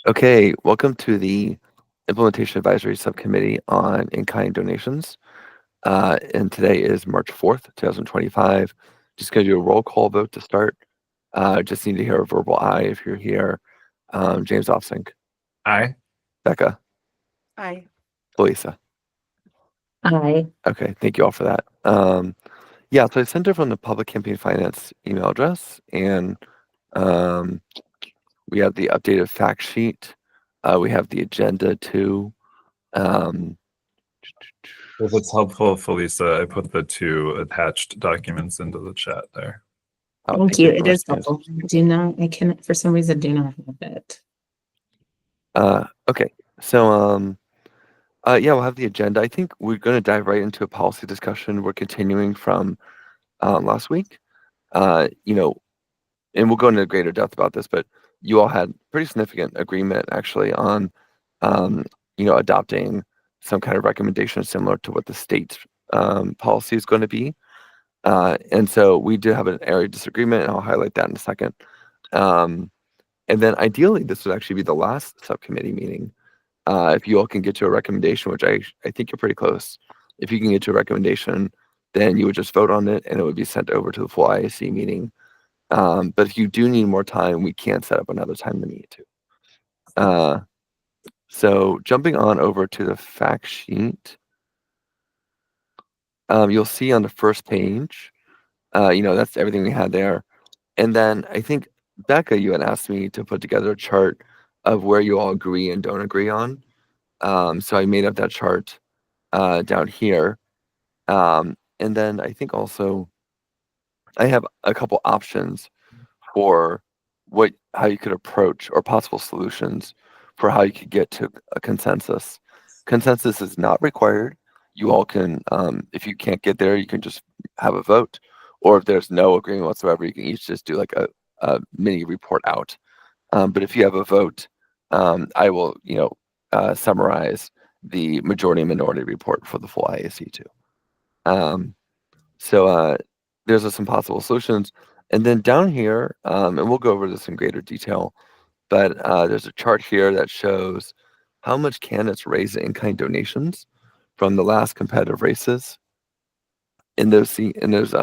Okay, welcome to the Implementation Advisory Subcommittee on in-kind donations. And today is March 4th, 2025. Just going to do a roll call vote to start. Just need to hear a verbal aye if you're here. James Offsink, Aye. Becca, Aye. Felisa. Aye. Okay, thank you all for that. Yeah, so I sent it from the Public Campaign Finance email address, and we have the updated fact sheet. We have the agenda too. If it's helpful, Felisa, I put the 2 attached documents into the chat there. Oh, Thank you. very It much, is James. helpful. I can, for some reason, do not have it. Okay, so yeah, we'll have the agenda. I think we're going to dive right into a policy discussion. We're continuing from last week. You know, and we'll go into greater depth about this, but you all had pretty significant agreement actually on, adopting some kind of recommendation similar to what the state's policy is going to be. And so we do have an area of disagreement, and I'll highlight that in a second. And then ideally, this would actually be the last subcommittee meeting. If you all can get to a recommendation, which I think you're pretty close. If you can get to a recommendation, then you would just vote on it and it would be sent over to the full IAC meeting. But if you do need more time, we can set up another time to meet too. So jumping on over to the fact sheet, you'll see on the first page, that's everything we had there. And then I think, Becca, you had asked me to put together a chart of where you all agree and don't agree on. So I made up that chart down here. And then I think also I have a couple options for how you could approach or possible solutions for how you could get to a consensus. Consensus is not required. You all can, if you can't get there, you can just have a vote. Or if there's no agreement whatsoever, you can each just do like a mini report out. But if you have a vote, I will, summarize the majority and minority report for the full IAC too. So there's some possible solutions. And then down here, and we'll go over this in greater detail, but there's a chart here that shows how much candidates raise in-kind donations from the last competitive races in those years,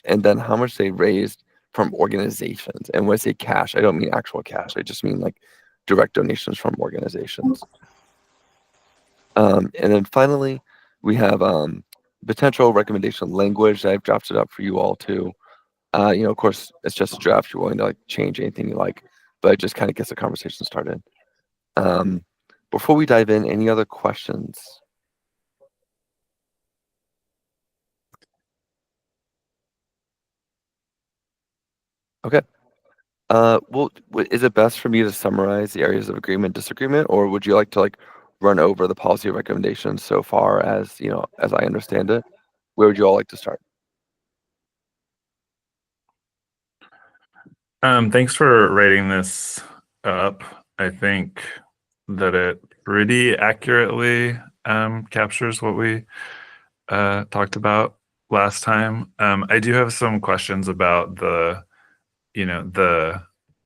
and then how much they raised from organizations. And when I say cash, I don't mean actual cash. I just mean like direct donations from organizations. And then finally, we have potential recommendation language that I've drafted up for you all too. Of course, it's just a draft. You're willing to like change anything you like, but it just kind of gets the conversation started. Before we dive in, any other questions? Okay. Well, is it best for me to summarize the areas of agreement, disagreement, or would you like to like run over the policy recommendations so far as as I understand it? Where would you all like to start? Thanks for writing this up. I think that it pretty accurately captures what we talked about last time. I do have some questions about the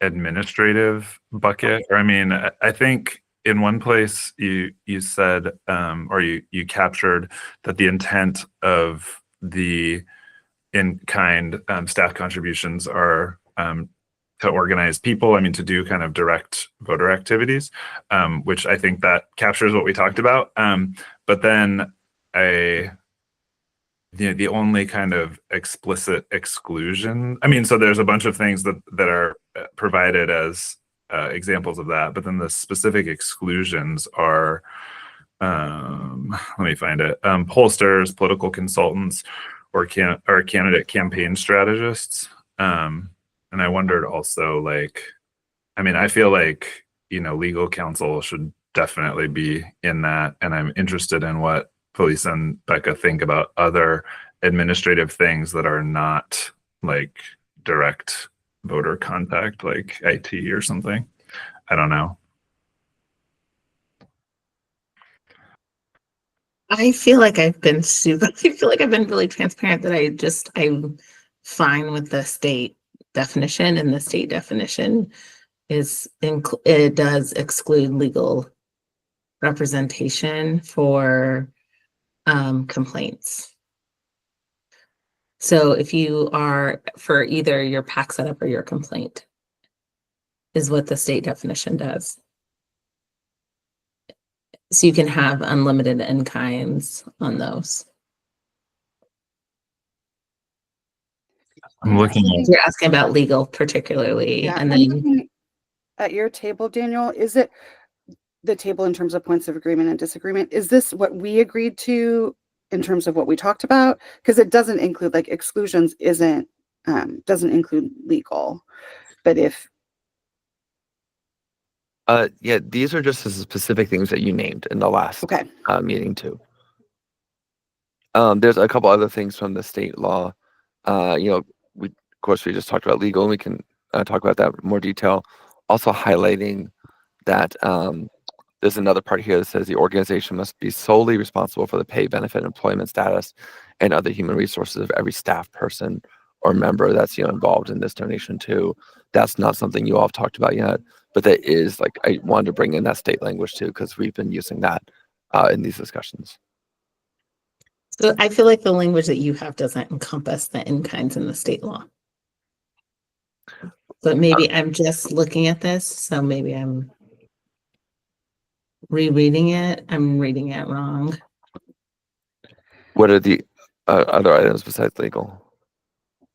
administrative bucket. Or I mean, I think in one place you said or you captured that the intent of the in-kind staff contributions are to organize people, to do kind of direct voter activities, which I think that captures what we talked about. But then the only kind of explicit exclusion, so there's a bunch of things that are provided as examples of that, but then the specific exclusions are, let me find it, pollsters, political consultants, or candidate campaign strategists. And I wondered also, like, I feel like, legal counsel should definitely be in that. And I'm interested in what Felice and Becca think about other administrative things that are not like direct voter contact, like IT or something. I don't know. I feel like I've been really transparent that I'm fine with the state definition, and the state definition it does exclude legal representation for complaints. So if you are for either your PAC setup or your complaint, is what the state definition does. So you can have unlimited in-kinds on those. I'm looking If you're asking about legal particularly, Yeah, and I'm then looking at your table, Daniel. Is it the table in terms of points of agreement and disagreement? Is this what we agreed to in terms of what we talked about? Because it doesn't include like exclusions doesn't include legal. But if Yeah, these are just the specific things that you named in the last okay, meeting too. There's a couple other things from the state law. Of course, we just talked about legal, and we can talk about that in more detail. Also highlighting that there's another part here that says the organization must be solely responsible for the pay, benefit, employment status, and other human resources of every staff person or member that's involved in this donation too. That's not something you all have talked about yet, but that is I wanted to bring in that state language too because we've been using that in these discussions. so I feel like the language that you have doesn't encompass the in-kinds in the state law. But maybe I'm just looking at this, so maybe I'm rereading it. I'm reading it wrong. What are the other items besides legal?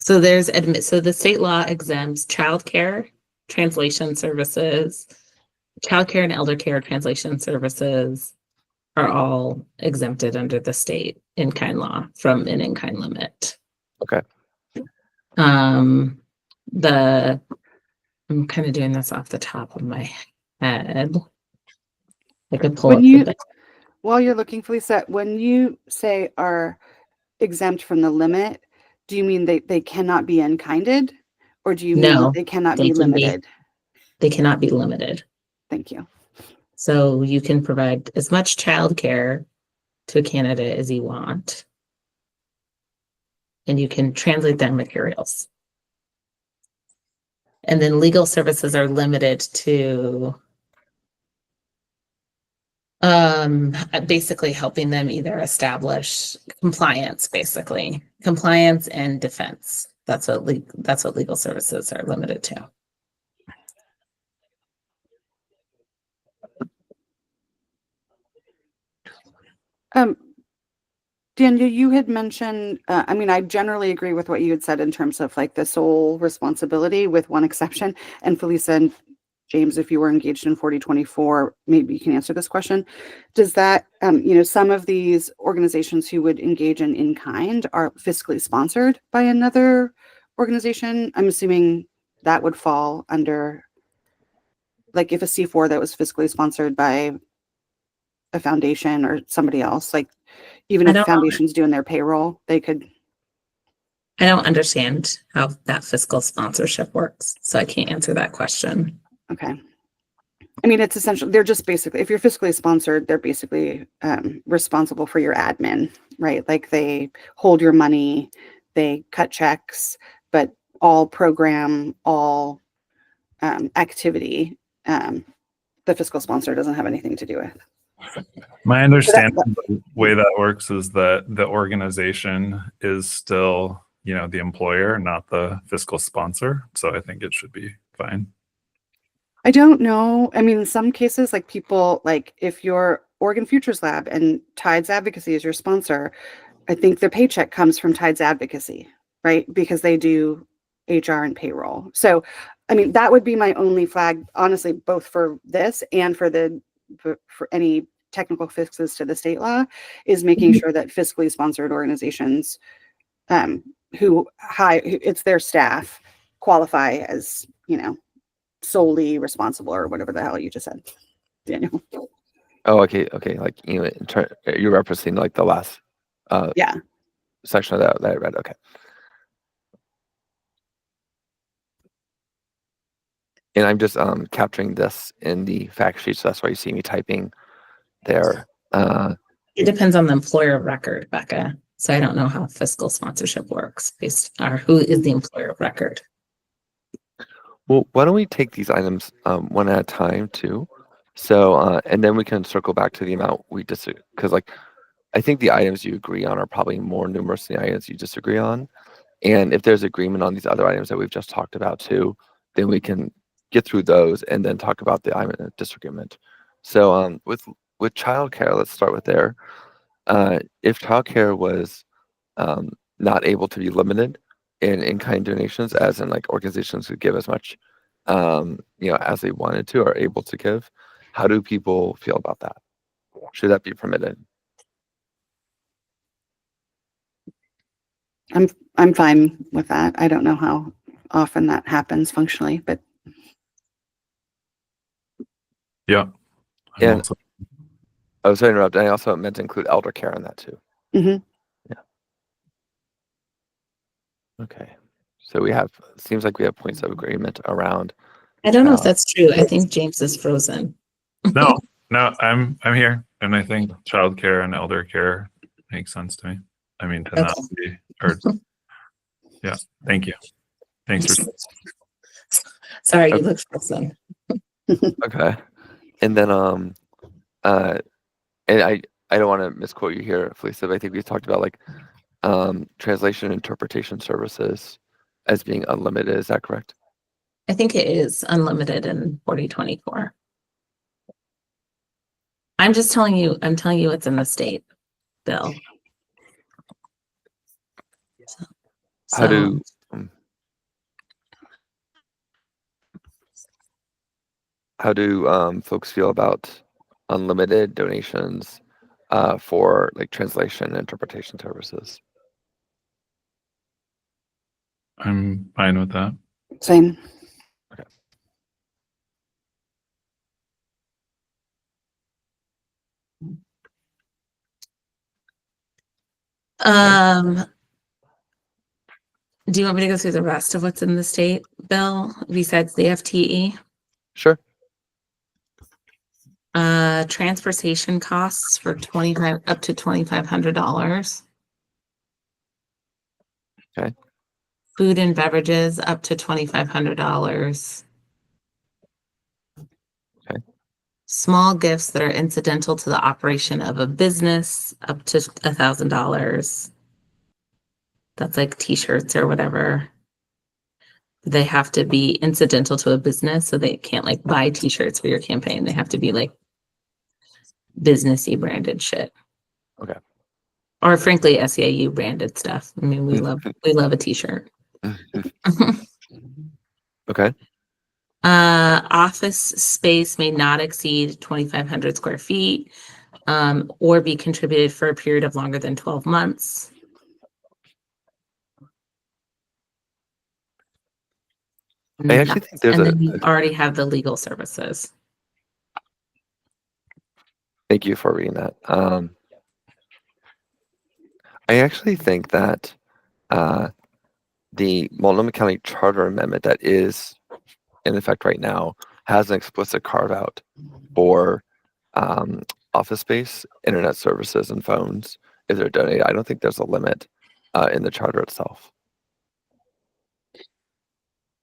So so the state law exempts childcare, translation services, childcare and elder care translation services are all exempted under the state in-kind law from an in-kind limit. Okay. I'm kind of doing this off the top of my head. I could pull when up you the while you're looking, Felisa, when you say are exempt from the limit, do you mean they cannot be unkinded, or do you mean No, that they cannot they be can be. limited? They cannot be limited. Thank you. So you can provide as much childcare to a candidate as you want, and you can translate their materials. And then legal services are limited to basically helping them either establish compliance, basically compliance and defense. That's what legal services are limited to. Daniel, you had mentioned, I generally agree with what you had said in terms of like the sole responsibility with one exception. And Felisa and James, if you were engaged in 4024, maybe you can answer this question. Does that, some of these organizations who would engage in kind are fiscally sponsored by another organization? I'm assuming that would fall under, like if a C4 that was fiscally sponsored by a foundation or somebody else, like even if the foundation's doing their payroll, they could. I don't understand how that fiscal sponsorship works, so I can't answer that question. Okay. I mean, it's essentially, they're just basically, if you're fiscally sponsored, they're basically responsible for your admin, right? Like they hold your money, they cut checks, but all program, all activity, the fiscal sponsor doesn't have anything to do with. My understanding of the way that works is that the organization is still, the employer, not the fiscal sponsor. So I think it should be fine. I don't know. I mean, in some cases, like people, like if your Oregon Futures Lab and Tides Advocacy is your sponsor, I think the paycheck comes from Tides Advocacy, right? Because they do HR and payroll. So, I mean, that would be my only flag, honestly, both for this and for any technical fixes to the state law, is making sure that fiscally sponsored organizations it's their staff qualify as, solely responsible or whatever the hell you just said, Daniel. Oh, okay. Like you're referencing like the last section of that I read. Okay. And I'm just capturing this in the fact sheet, so that's why you see me typing there. It depends on the employer of record, Becca. So I don't know how fiscal sponsorship works or who is the employer of record. Well, why don't we take these items one at a time too? So, and then we can circle back to the amount we disagree, because like I think the items you agree on are probably more numerous than the items you disagree on. And if there's agreement on these other items that we've just talked about too, then we can get through those and then talk about the item of disagreement. So, with childcare, let's start with there. If childcare was um, not able to be limited in in-kind donations, as in like organizations could give as much, as they wanted to or able to give, how do people feel about that? Should that be permitted? I'm fine with that. I don't know how often that happens functionally, but Yeah. I'm And also- I was sorry to interrupt. I also meant to include elder care in that too. mhm. Okay. So seems like we have points of agreement around I don't know if child. that's true. I think James is frozen. no, I'm here, and I think childcare and elder care makes sense to me. I mean, to not be or yeah. Thank you. Thanks for Sorry, you look frozen. Okay. And then and I don't want to misquote you here, Felicia, but I think we talked about like translation interpretation services as being unlimited. Is that correct? I think it is unlimited in 4024. I'm telling you it's in the state bill. How do um, folks feel about unlimited donations for like translation and interpretation services? I'm fine with that. Same. Do you want me to go through the rest of what's in the state bill besides the FTE? Sure. Transportation costs for up to $2,500. Okay. Food and beverages up to $2,500. Okay. Small gifts that are incidental to the operation of a business up to $1,000. That's like t-shirts or whatever. They have to be incidental to a business, so they can't like buy t-shirts for your campaign. They have to be like businessy branded shit. Okay. Or frankly, SEIU branded stuff. I mean, we love a t-shirt. Okay. Office space may not exceed 2,500 square feet, or be contributed for a period of longer than 12 months. I actually think there's and then you already have the legal services. Thank you for reading that. I actually think that the Multnomah County Charter Amendment that is in effect right now has an explicit carve out for office space, internet services, and phones if they're donated. I don't think there's a limit in the charter itself.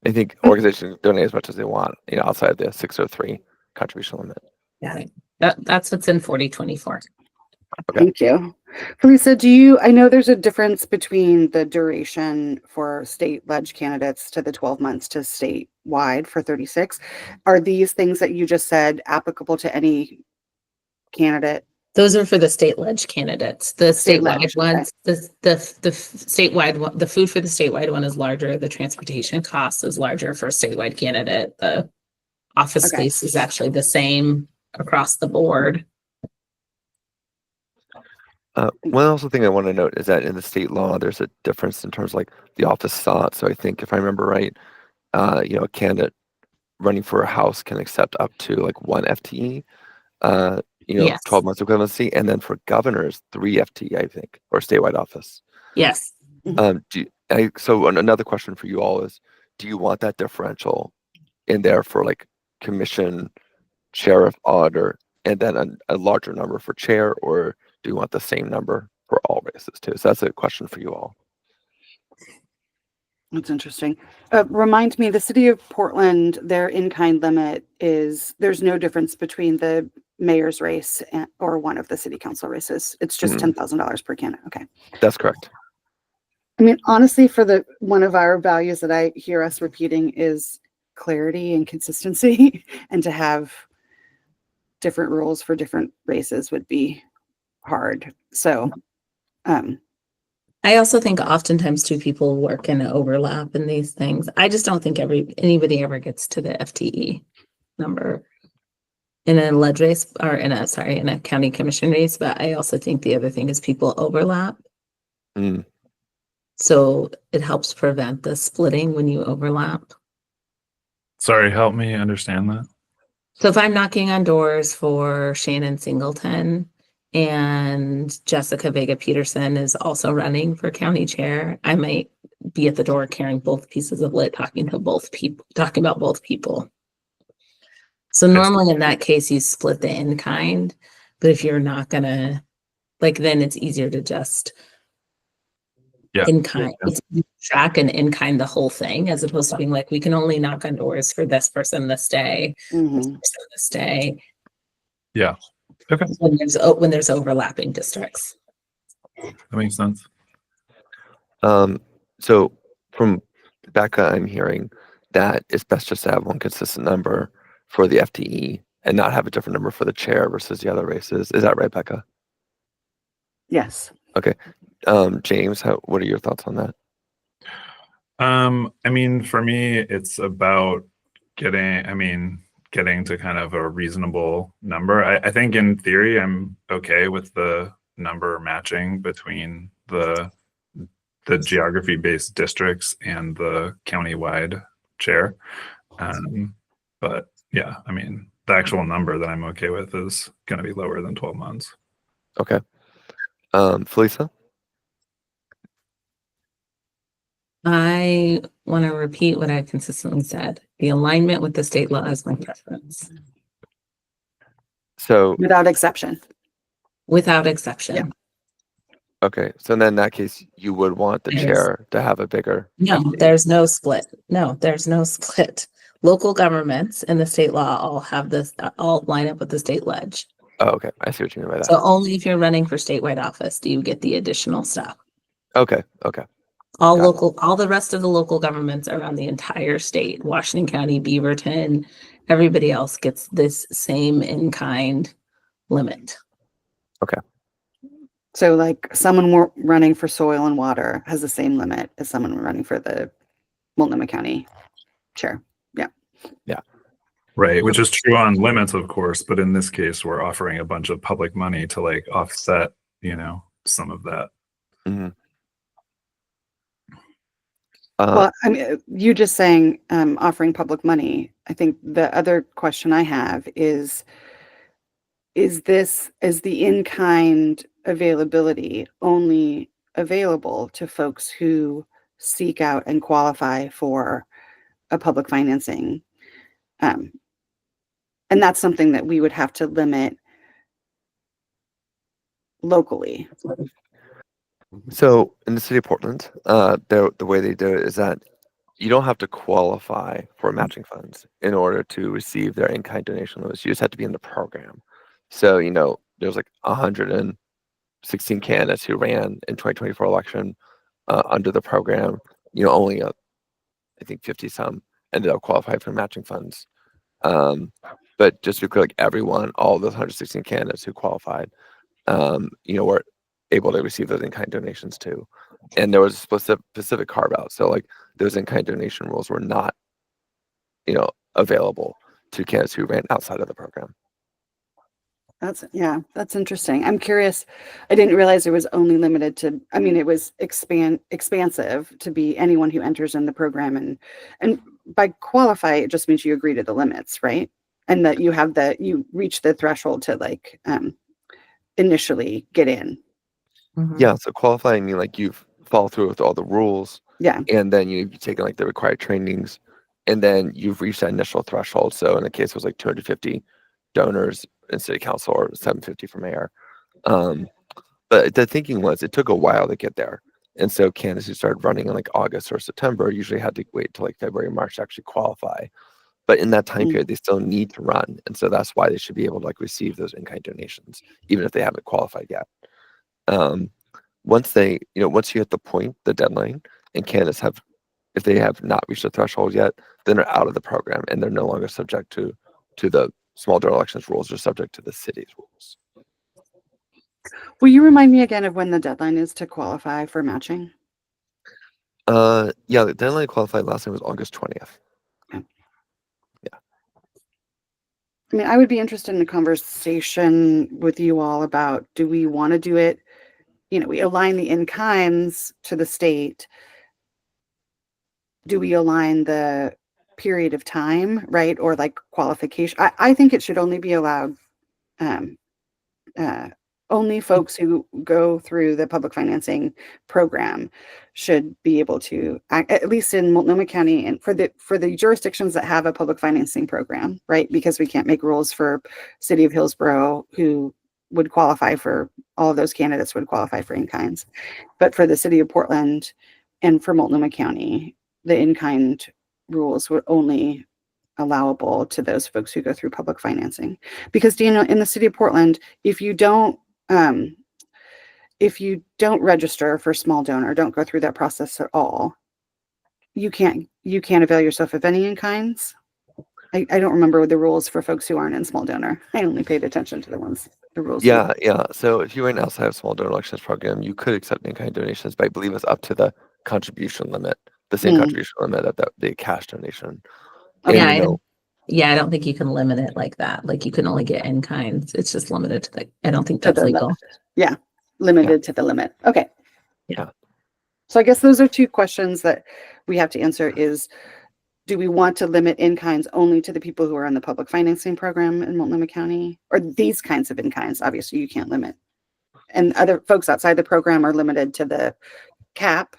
I think organizations donate as much as they want, outside the 603 contribution limit. Yeah, that's what's in 4024. Okay. Thank you. Lisa, I know there's a difference between the duration for state ledge candidates to the 12 months to statewide for 36. Are these things that you just said applicable to any candidate? Those are for the state ledge candidates. The statewide ones, the statewide one, the food for the statewide one is larger. The transportation cost is larger for a statewide candidate. The office space is actually the same across the board. One also thing I want to note is that in the state law, there's a difference in terms of like the office slot. So I think if I remember right, a candidate running for a house can accept up to like 1 FTE, Yes. 12 months equivalency, and then for governors, 3 FTE, I think, or statewide office. Yes. So another question for you all is, do you want that differential in there for like commission, sheriff, auditor, and then a larger number for chair, or do you want the same number for all races too? So that's a question for you all. That's interesting. Remind me, the city of Portland, their in-kind limit there's no difference between the mayor's race or one of the city council races. It's just $10,000 per candidate. Okay. That's correct. I mean, honestly, one of our values that I hear us repeating is clarity and consistency, and to have different rules for different races would be hard. So, I also think oftentimes two people work in an overlap in these things. I just don't think anybody ever gets to the FTE number in a ledge race or in a county commission race. But I also think the other thing is people overlap. Mm. So it helps prevent the splitting when you overlap. Sorry, help me understand that. So if I'm knocking on doors for Shannon Singleton and Jessica Vega Peterson is also running for county chair, I might be at the door carrying both pieces of lit, talking about both people. So normally in that case, you split the in kind, but if you're not gonna, then it's easier to just in kind, it's track and in kind the whole thing, as opposed to being like, we can only knock on doors for this person this day, this person this day. Yeah. Okay. When there's overlapping districts. That makes sense. So from Becca, I'm hearing that it's best just to have one consistent number for the FTE and not have a different number for the chair versus the other races. Is that right, Becca? yes. Okay. James, what are your thoughts on that? I mean, for me, it's about getting to kind of a reasonable number. I think in theory, I'm okay with the number matching between the geography-based districts and the county-wide chair. But yeah, I mean, the actual number that I'm okay with is going to be lower than 12 months. Okay. Felisa? I want to repeat what I've consistently said. The alignment with the state law is my preference. So Without exception. Without exception. Yeah. okay. So then in that case, you would want the chair to have a bigger. No, FTE. there's no split. No, there's no split. Local governments and the state law all line up with the state ledge. Oh, okay. I see what you mean by that. So only if you're running for statewide office do you get the additional stuff. Okay. Okay. All the rest of the local governments around the entire state, Washington County, Beaverton, everybody else gets this same in-kind limit. Okay. So like someone running for soil and water has the same limit as someone running for the Multnomah County chair. Yeah. Yeah. Right, which is true on limits, of course, but in this case, we're offering a bunch of public money to offset, some of that. Mm-hmm. Well, I mean, you just saying offering public money. I think the other question I have is the in-kind availability only available to folks who seek out and qualify for a public financing? And that's something that we would have to limit locally. So in the city of Portland, the way they do it is that you don't have to qualify for matching funds in order to receive their in-kind donation limits. You just have to be in the program. So, there's 116 candidates who ran in 2024 election under the program. Only I think 50 some ended up qualifying for matching funds. But just to be clear, everyone, all those 116 candidates who qualified, were able to receive those in-kind donations too. And there was a specific carve out. So those in-kind donation rules were not, available to candidates who ran outside of the program. That's interesting. I'm curious. I didn't realize it was only limited to, it was expansive to be anyone who enters in the program, and by qualify, it just means you agree to the limits, right? And that you reach the threshold to initially get in. Mm-hmm. Yeah. So qualifying mean you've followed through with all the rules. Yeah. And then you've taken the required trainings, and then you've reached that initial threshold. So in the case, it was 250 donors in city council or 750 for mayor. But the thinking was it took a while to get there. And so candidates who started running in like August or September usually had to wait till like February, March to actually qualify. But in that time period, they still need to run. And so that's why they should be able to like receive those in-kind donations, even if they haven't qualified yet. Once you hit the deadline, and candidates if they have not reached the threshold yet, then they're out of the program and they're no longer subject to the small donor elections rules. They're subject to the city's rules. Will you remind me again of when the deadline is to qualify for matching? Yeah, the deadline qualified last time was August 20th. I mean, I would be interested in a conversation with you all about, do we want to do it? We align the in-kinds to the state. Do we align the period of time, right? Or like qualification? I think it should only be allowed, only folks who go through the public financing program should be able to, at least in Multnomah County, and for the jurisdictions that have a public financing program, right? Because we can't make rules for City of Hillsborough, who would qualify for, all of those candidates would qualify for in-kinds. But for the City of Portland and for Multnomah County, the in-kind rules would only allowable to those folks who go through public financing. Because, Daniel, in the City of Portland, if you don't register for small donor, don't go through that process at all, you can't avail yourself of any in-kinds. I don't remember the rules for folks who aren't in small donor. I only paid attention to the rules. Yeah. So if you right now have a small donor elections program, you could accept in-kind donations, but I believe it's up to the contribution limit, the same contribution limit at the cash donation. Okay. I don't think you can limit it like that. Like you can only get in kinds. It's just limited to I don't think To that's the legal. limit. Yeah. Limited to the limit. Okay. Yeah. So I guess those are two questions that we have to answer is, do we want to limit in-kinds only to the people who are in the public financing program in Multnomah County, or these kinds of in-kinds? Obviously you can't limit. And other folks outside the program are limited to the cap.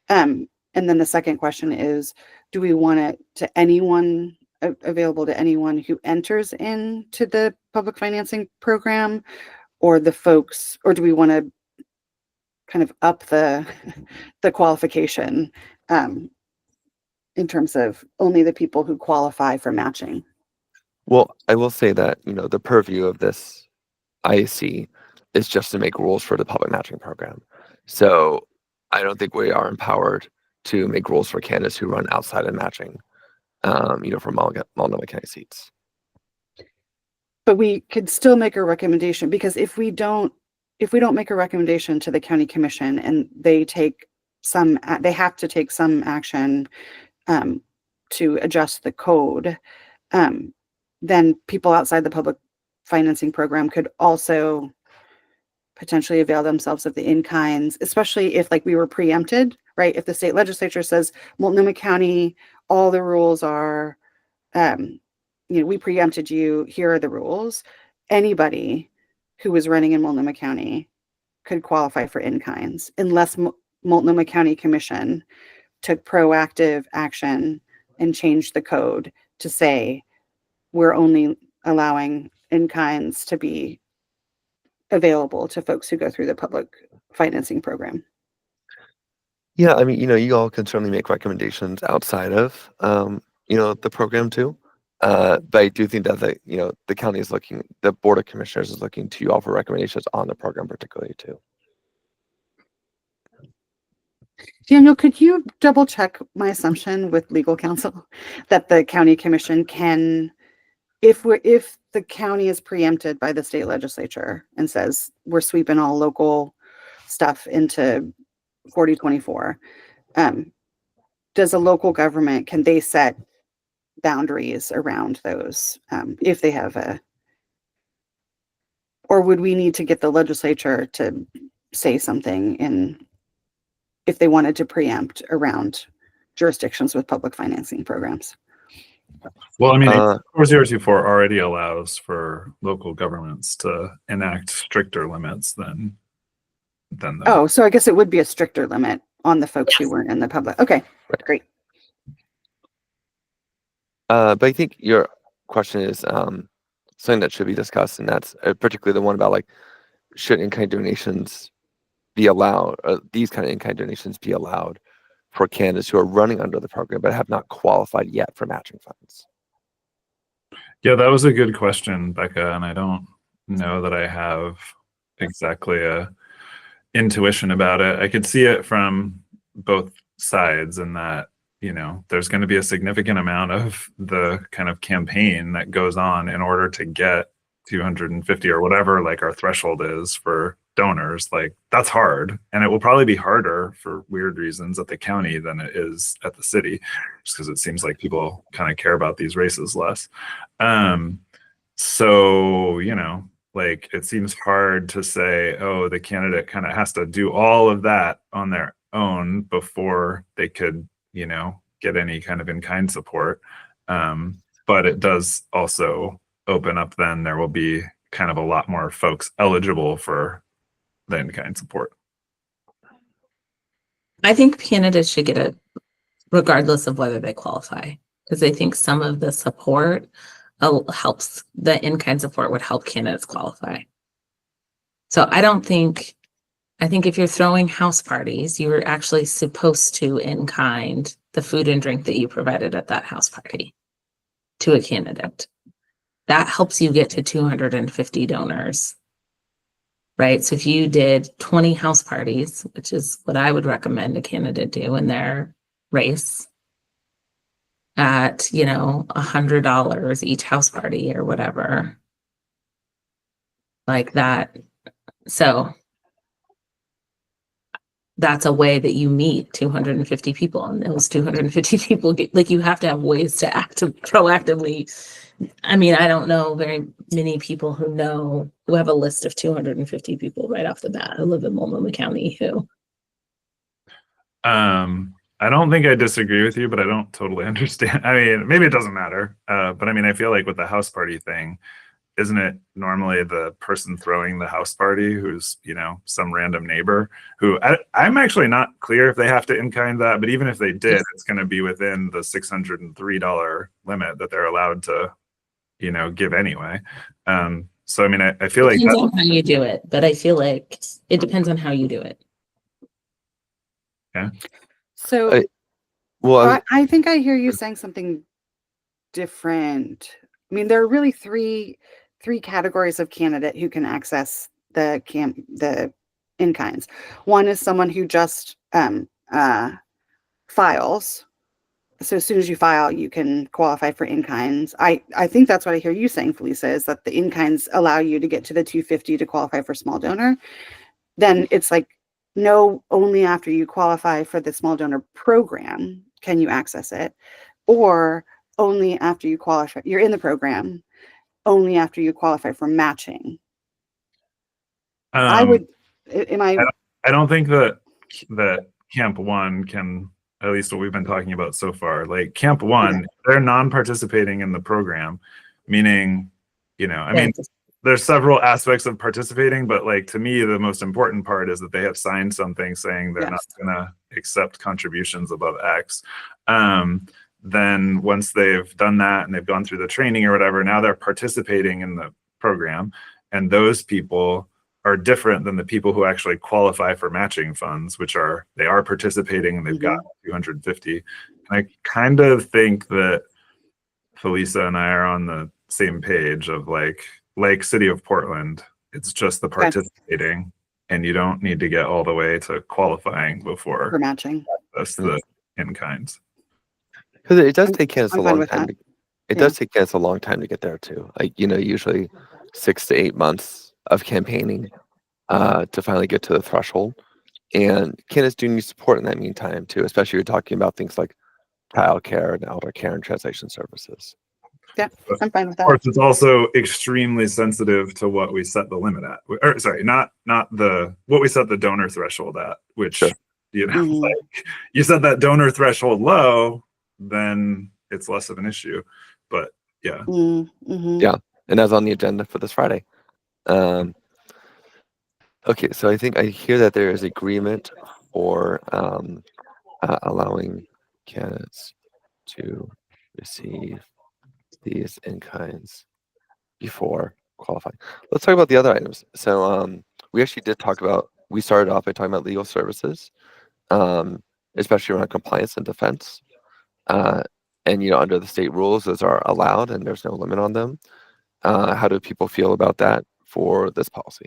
And then the second question is, do we want it to anyone, available to anyone who enters into the public financing program, or the folks, or do we want to kind of up the qualification in terms of only the people who qualify for matching? Well, I will say that, the purview of this IAC is just to make rules for the public matching program. So I don't think we are empowered to make rules for candidates who run outside of matching, for Multnomah County seats. But we could still make a recommendation, because if we don't make a recommendation to the county commission and they have to take some action to adjust the code, then people outside the public financing program could also potentially avail themselves of the in-kinds, especially if we were preempted, right? If the state legislature says, Multnomah County, all the rules are, we preempted you, here are the rules. Anybody who was running in Multnomah County could qualify for in-kinds unless Multnomah County Commission took proactive action and changed the code to say, we're only allowing in-kinds to be available to folks who go through the public financing program. Yeah, I mean, you all can certainly make recommendations outside of, the program too. But I do think that the county is the Board of Commissioners is looking to you all for recommendations on the program particularly too. Daniel, could you double check my assumption with legal counsel that the county commission can, if the county is preempted by the state legislature and says we're sweeping all local stuff into 4024, does a local government, can they set boundaries around those if they have or would we need to get the legislature to say something if they wanted to preempt around jurisdictions with public financing programs? Well, I mean, 4024 already allows for local governments to enact stricter limits than the. Oh, so I guess it would be a stricter limit on the folks who weren't in the public. Okay, great. But I think your question is something that should be discussed, and that's particularly the one about should in-kind donations be allowed, these kind of in-kind donations be allowed for candidates who are running under the program but have not qualified yet for matching funds? Yeah, that was a good question, Becca, and I don't know that I have exactly a intuition about it. I could see it from both sides in that, there's going to be a significant amount of the kind of campaign that goes on in order to get 250 or whatever like our threshold is for donors. Like that's hard, and it will probably be harder for weird reasons at the county than it is at the city, just because it seems like people kind of care about these races less. So like it seems hard to say, oh, the candidate kind of has to do all of that on their own before they could get any kind of in-kind support. But it does also open up, then there will be kind of a lot more folks eligible for the in-kind support. I think candidates should get it regardless of whether they qualify, because I think some of the support helps, the in-kind support would help candidates qualify. So I think if you're throwing house parties, you're actually supposed to in-kind the food and drink that you provided at that house party to a candidate. That helps you get to 250 donors, right? So if you did 20 house parties, which is what I would recommend a candidate do in their race, at $100 each house party or whatever, like that. So that's a way that you meet 250 people, and those 250 people you have to have ways to proactively. I mean, I don't know very many people who have a list of 250 people right off the bat who live in Multnomah County who. I don't think I disagree with you, but I don't totally understand. I mean, maybe it doesn't matter. But I mean, I feel like with the house party thing, isn't it normally the person throwing the house party who's, some random neighbor who I'm actually not clear if they have to in-kind that, but even if they did, it's going to be within the $603 limit that they're allowed to, give anyway. So, I mean, I feel like depends on how you do it, but I feel like it depends on how you do it. Yeah. So Well, I think I hear you saying something different. I mean, there are really three categories of candidate who can access the in-kinds. One is someone who just files. So as soon as you file, you can qualify for in-kinds. I think that's what I hear you saying, Felisa, is that the in-kinds allow you to get to the 250 to qualify for small donor. Then it's like, no, only after you qualify for the small donor program can you access it, or only after you qualify. You're in the program only after you qualify for matching. I would. Am I? I don't think that Camp One can, at least what we've been talking about so far. Like Camp One, they're non-participating in the program, meaning, I mean, there's several aspects of participating, but like to me, the most important part is that they have signed something saying they're not going to accept contributions above X. Then once they've done that and they've gone through the training or whatever, now they're participating in the program, and those people are different than the people who actually qualify for matching funds, which they are participating and they've got 250. And I kind of think that Felisa and I are on the same page of like City of Portland, it's just the participating, and you don't need to get all the way to qualifying before For matching. That's the in-kinds. Because it does take candidates a I'm fine long with time. that. It does take candidates a long time to get there too. Like usually 6 to 8 months of campaigning to finally get to the threshold. And candidates do need support in that meantime too, especially you're talking about things like child care and elder care and translation services. Yeah, I'm fine with that. Of course, it's also extremely sensitive to what we set the limit at. Or sorry, not what we set the donor threshold at, which like you set that donor threshold low, then it's less of an issue. But yeah. Yeah, and that's on the agenda for this Friday. Okay, so I think I hear that there is agreement for allowing candidates to receive these in-kinds before qualifying. Let's talk about the other items. So we actually did talk about we started off by talking about legal services, especially around compliance and defense. And under the state rules, those are allowed, and there's no limit on them. How do people feel about that for this policy?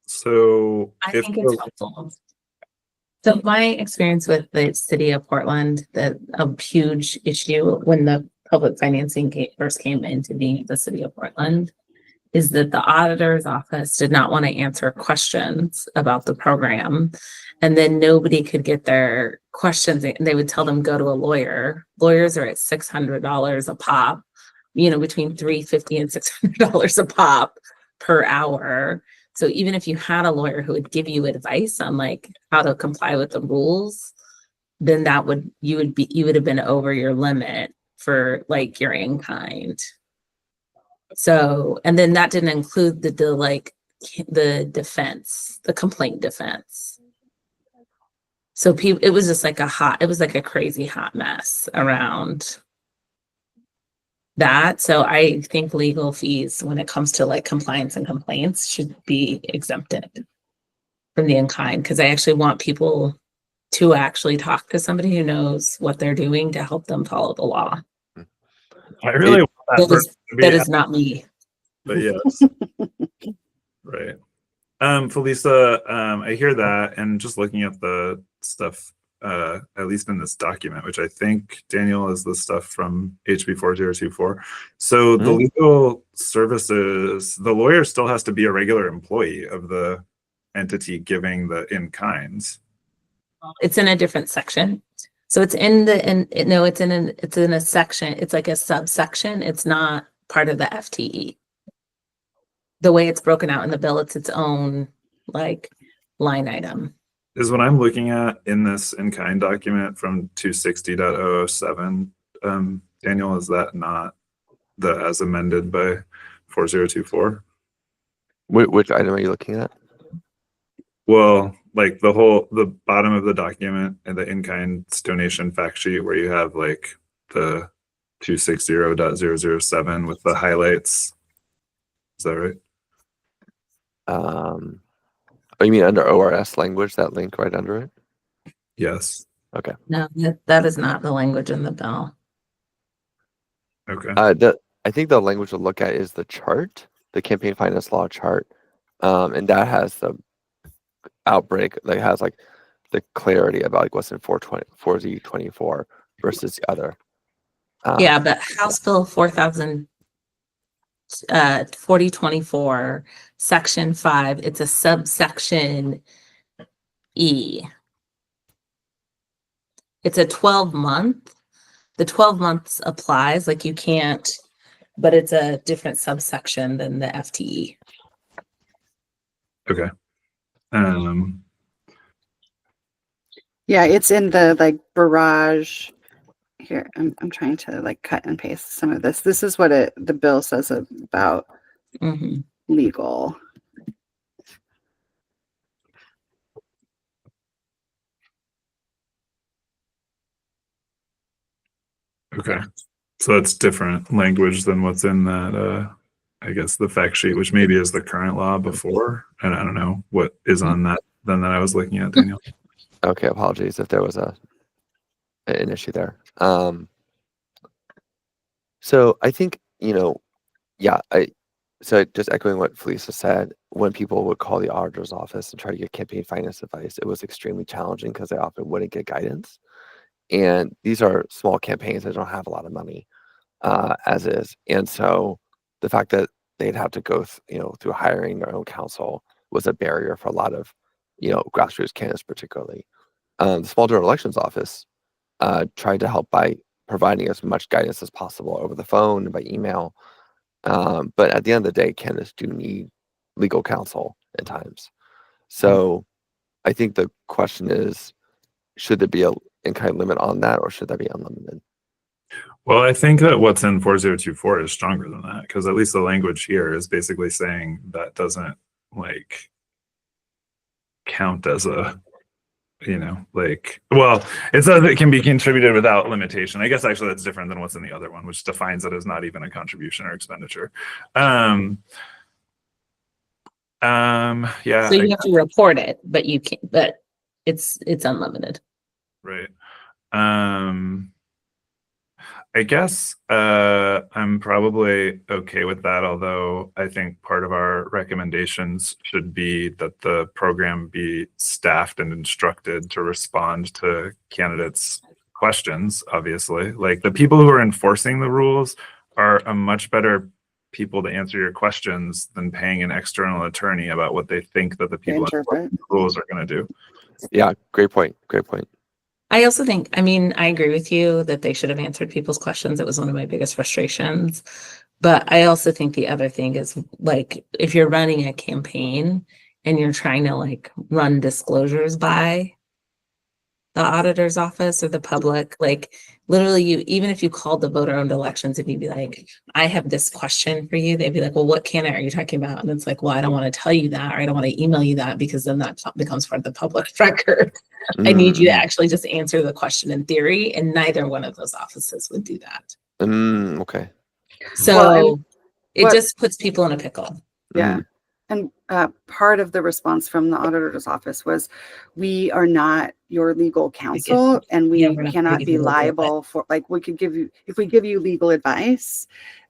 So I think it's helpful. So my experience with the city of Portland, a huge issue when the public financing first came into being the city of Portland, is that the auditor's office did not want to answer questions about the program. And then nobody could get their questions. And they would tell them, go to a lawyer. Lawyers are at $600 a pop, between $350 and $600 a pop per hour. So even if you had a lawyer who would give you advice on like how to comply with the rules, then you would have been over your limit for like your in-kind. So, and then that didn't include the defense, the complaint defense. So it was just like a crazy hot mess around that. So I think legal fees when it comes to like compliance and complaints should be exempted from the in-kind, because I actually want people to actually talk to somebody who knows what they're doing to help them follow the law. I really want that person to be That is not me. But yes. Right. Felisa, I hear that, and just looking at the stuff, at least in this document, which I think, Daniel, is the stuff from HB 4024. So the legal services, the lawyer still has to be a regular employee of the entity giving the in-kinds. It's in a different section. So it's in a section. It's like a subsection. It's not part of the FTE. The way it's broken out in the bill, it's its own like line item. Is what I'm looking at in this in-kind document from 260.007. Daniel, is that not the as amended by 4024? Which item are you looking at? Well, like the bottom of the document and the in-kind donation fact sheet where you have like the 260.007 with the highlights. Is that right? Oh, you mean under ORS language, that link right under it? Yes. Okay. No, that is not the language in the bill. Okay. I think the language to look at is the chart, the campaign finance law chart, and that has the outbreak, that has like the clarity about like what's in 4024 versus the other. Yeah, but House Bill 4024, Section 5, it's a subsection E. It's a 12-month. The 12 months applies, like you can't, but it's a different subsection than the FTE. Okay. Yeah, it's in the like barrage. Here, I'm trying to like cut and paste some of this. This is what the bill says about legal. Okay. So that's different language than what's in that, I guess, the fact sheet, which maybe is the current law before. And I don't know what is on that then that I was looking at, Daniel. Okay, apologies if there was an issue there. So I think, so just echoing what Felisa said, when people would call the auditor's office and try to get campaign finance advice, it was extremely challenging because they often wouldn't get guidance. And these are small campaigns that don't have a lot of money as is. And so the fact that they'd have to go through hiring their own counsel was a barrier for a lot of, grassroots candidates particularly. The Small Donor Elections Office tried to help by providing as much guidance as possible over the phone and by email. But at the end of the day, candidates do need legal counsel at times. So I think the question is, should there be a in-kind limit on that, or should that be unlimited? Well, I think that what's in 4024 is stronger than that, because at least the language here is basically saying that doesn't like count as a, well, it says it can be contributed without limitation. I guess actually that's different than what's in the other one, which defines it as not even a contribution or expenditure. Yeah, So you have to report it, but you can't, but it's unlimited. right. I guess I'm probably okay with that, although I think part of our recommendations should be that the program be staffed and instructed to respond to candidates' questions, obviously. Like the people who are enforcing the rules are a much better people to answer your questions than paying an external attorney about what they think that the people enforcing the rules are going to do. Yeah, great point. Great point. I also think, I mean, I agree with you that they should have answered people's questions. It was one of my biggest frustrations. But I also think the other thing is like if you're running a campaign and you're trying to like run disclosures by the auditor's office or the public, like literally you, even if you called the voter owned elections, if you'd be like, I have this question for you, they'd be like, well, what candidate are you talking about? And it's like, well, I don't want to tell you that, or I don't want to email you that because then that becomes part of the public record. I need you to actually just answer the question in theory, and neither one of those offices would do that. Okay. So Well, it just puts people in a pickle. Yeah. And part of the response from the auditor's office was, we are not your legal counsel and we cannot be liable for, like, we could give you, if we give you legal advice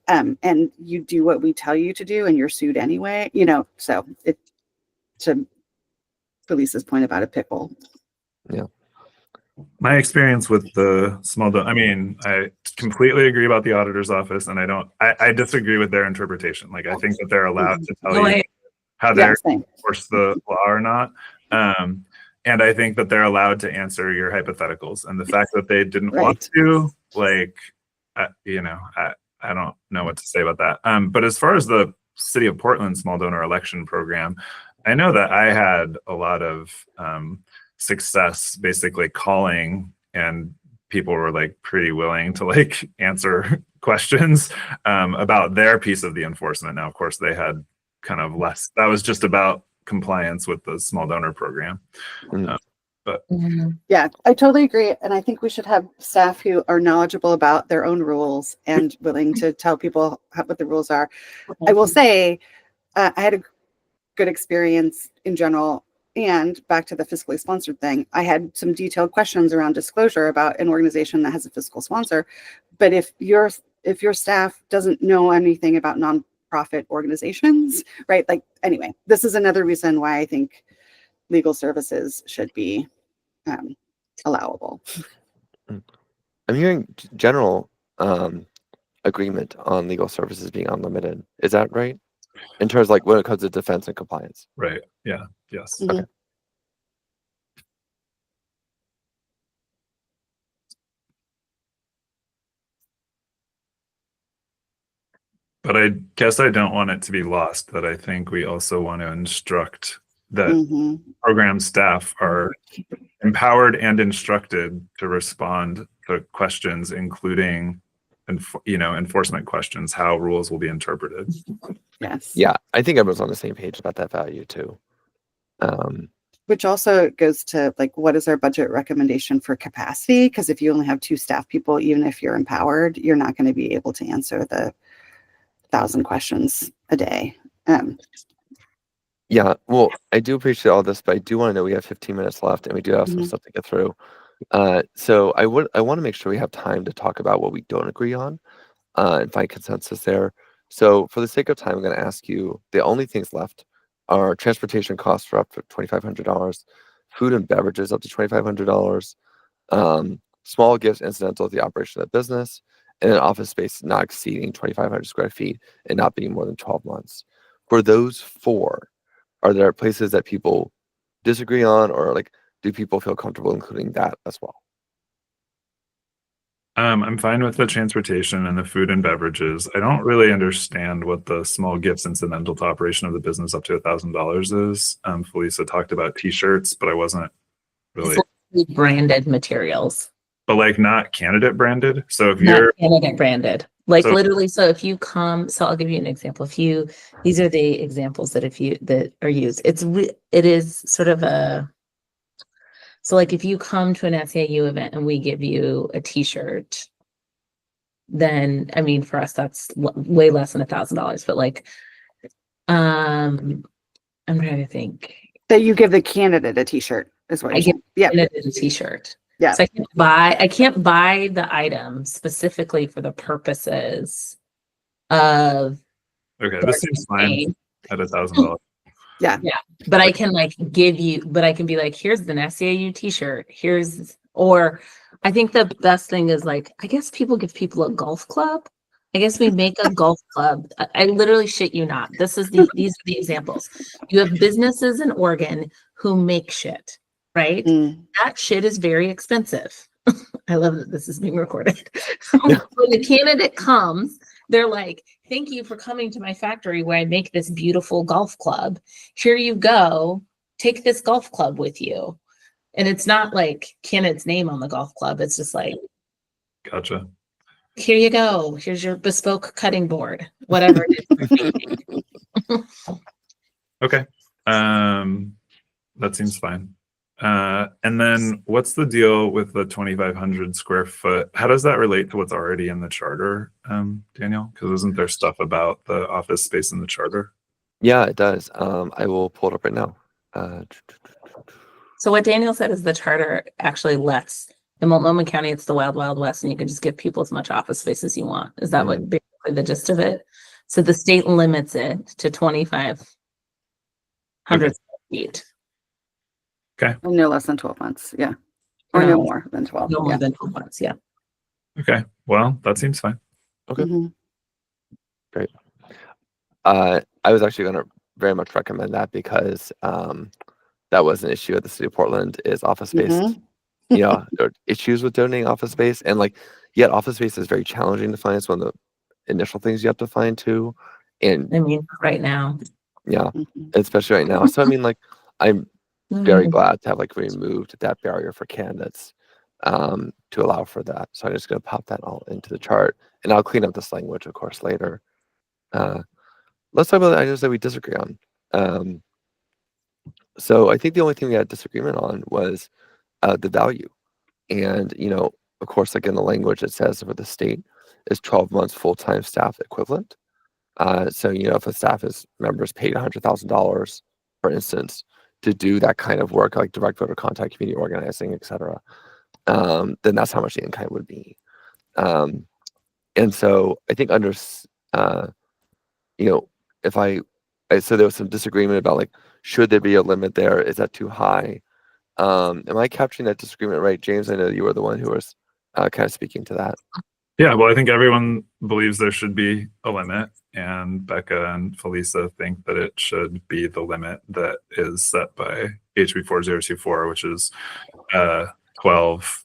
and you do what we tell you to do and you're sued anyway, you know, so it, to Felisa's point about a pickle. Yeah. My experience with the small I mean, I completely agree about the auditor's office, and I disagree with their interpretation. Like, I think that they're allowed to tell you how they enforce the law or not. And I think that they're allowed to answer your hypotheticals. And the fact that they didn't want to, like, you know, I don't know what to say about that. But as far as the City of Portland small donor election program, I know that I had a lot of success basically calling, and people were like pretty willing to like answer questions about their piece of the enforcement. Now, of course, they had kind of less, that was just about compliance with the small donor program. But yeah, I totally agree. And I think we should have staff who are knowledgeable about their own rules and willing to tell people what the rules are. I will say, I had a good experience in general. And back to the fiscally sponsored thing, I had some detailed questions around disclosure about an organization that has a fiscal sponsor. But if your staff doesn't know anything about nonprofit organizations, right? Like, anyway, this is another reason why I think legal services should be allowable. I'm hearing general agreement on legal services being unlimited. Is that right? In terms of like when it comes to defense and compliance. Right. Yeah. Yes. Mm-hmm. Okay. But I guess I don't want it to be lost that I think we also want to instruct that program staff are empowered and instructed to respond to questions, including enforcement questions, how rules will be interpreted. Yes. Yeah, I think everyone's on the same page about that value too. Which also goes to like, what is our budget recommendation for capacity? Because if you only have 2 staff people, even if you're empowered, you're not going to be able to answer the 1,000 questions a day. Yeah, well, I do appreciate all this, but I do want to know we have 15 minutes left and we do have some stuff to get through. So I want to make sure we have time to talk about what we don't agree on and find consensus there. So for the sake of time, I'm going to ask you, the only things left are transportation costs for up to $2,500, food and beverages up to $2,500, small gifts incidental to the operation of the business, and an office space not exceeding 2,500 square feet and not being more than 12 months. For those 4, are there places that people disagree on, or like, do people feel comfortable including that as well? I'm fine with the transportation and the food and beverages. I don't really understand what the small gifts incidental to operation of the business up to $1,000 is. Felisa talked about T-shirts, but I wasn't really branded materials, but like not candidate branded. So if not you're candidate branded, like literally. So if you come, so I'll give you an example. These are the examples that that are used. It is sort of a. So like if you come to an SAU event and we give you a T-shirt, then I mean for us that's way less than $1,000. But like, I'm trying to think. That you give the candidate a t-shirt is what I you're give saying. Yeah. it a t-shirt. Yeah. So I can't buy the item specifically for the purposes of Okay, this seems fine campaign. at $1,000. Yeah. Yeah, but I can like give you, but I can be like, here's an SEAU t-shirt. Or I think the best thing is like, I guess people give people a golf club. I guess we make a golf club. I literally shit you not. These are the examples. You have businesses in Oregon who make shit, right? Mm. That shit is very expensive. I love that this is being recorded. When the candidate comes, they're like, thank you for coming to my factory where I make this beautiful golf club. Here you go. Take this golf club with you. And it's not like candidate's name on the golf club. It's just like, Gotcha. here you go. Here's your bespoke cutting board, whatever it is. Okay. That seems fine. And then what's the deal with the 2,500 square foot? How does that relate to what's already in the charter, Daniel? Because isn't there stuff about the office space in the charter? Yeah, it does. I will pull it up right now. So what Daniel said is the charter actually lets in Multnomah County, it's the wild, wild west, and you can just give people as much office space as you want. Is that what basically the gist of it? So the state limits it to 2,500 square feet. Okay. And no less than 12 months. Yeah. Or no more than 12. No more Yeah. than 12 months. Yeah. Okay. Well, that seems fine. Okay. Mhm. Great. I was actually going to very much recommend that because that was an issue at the city of Portland is office space. Mhm. You know, there are issues with donating office space, and like, yet office space is very challenging to find. It's one of the initial things you have to find too, and I mean, right now. yeah, Mhm. especially right now. So I mean, like, I'm very Mhm. glad to have like removed that barrier for candidates to allow for that. So I'm just going to pop that all into the chart, and I'll clean up this language, of course, later. Let's talk about the items that we disagree on. So I think the only thing we had disagreement on was the value. And, you know, of course, like in the language, it says for the state is 12 months full-time staff equivalent. So, you know, if a staff member is paid $100,000, for instance, to do that kind of work, like direct voter contact, community organizing, et cetera, then that's how much the in-kind would be. And so I think under, you know, so there was some disagreement about like, should there be a limit there? Is that too high? Am I capturing that disagreement right, James? I know you were the one who was kind of speaking to that. Yeah, well, I think everyone believes there should be a limit, and Becca and Felisa think that it should be the limit that is set by HB 4024, which is 12,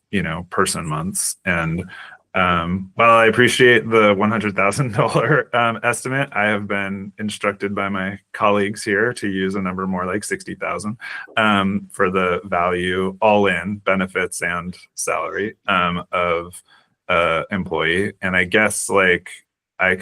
person months. And while I appreciate the $100,000 estimate, I have been instructed by my colleagues here to use a number more like 60,000 for the value all in benefits and salary of employee. And I guess like I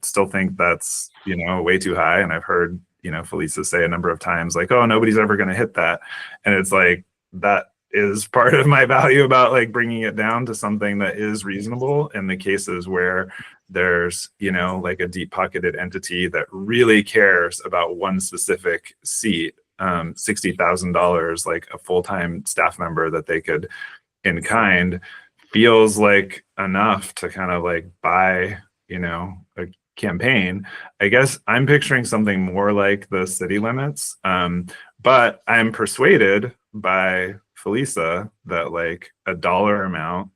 still think that's way too high. And I've heard Felisa say a number of times like, oh, nobody's ever going to hit that. And it's like that is part of my value about like bringing it down to something that is reasonable in the cases where there's like a deep-pocketed entity that really cares about one specific seat. $60,000 like a full-time staff member that they could in kind feels like enough to kind of like buy a campaign. I guess I'm picturing something more like the city limits, but I'm persuaded by Felisa that like a dollar amount,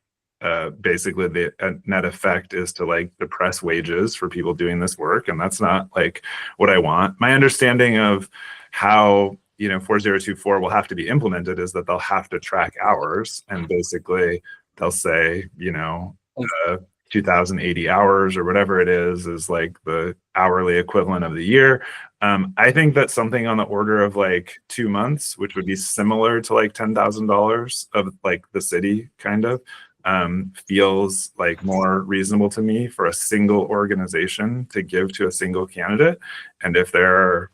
basically the net effect is to like depress wages for people doing this work, and that's not like what I want. My understanding of how 4024 will have to be implemented is that they'll have to track hours, and basically they'll say 2,080 hours or whatever it is like the hourly equivalent of the year. I think that something on the order of like 2 months, which would be similar to like $10,000 of like the city kind of, feels like more reasonable to me for a single organization to give to a single candidate. And if there are,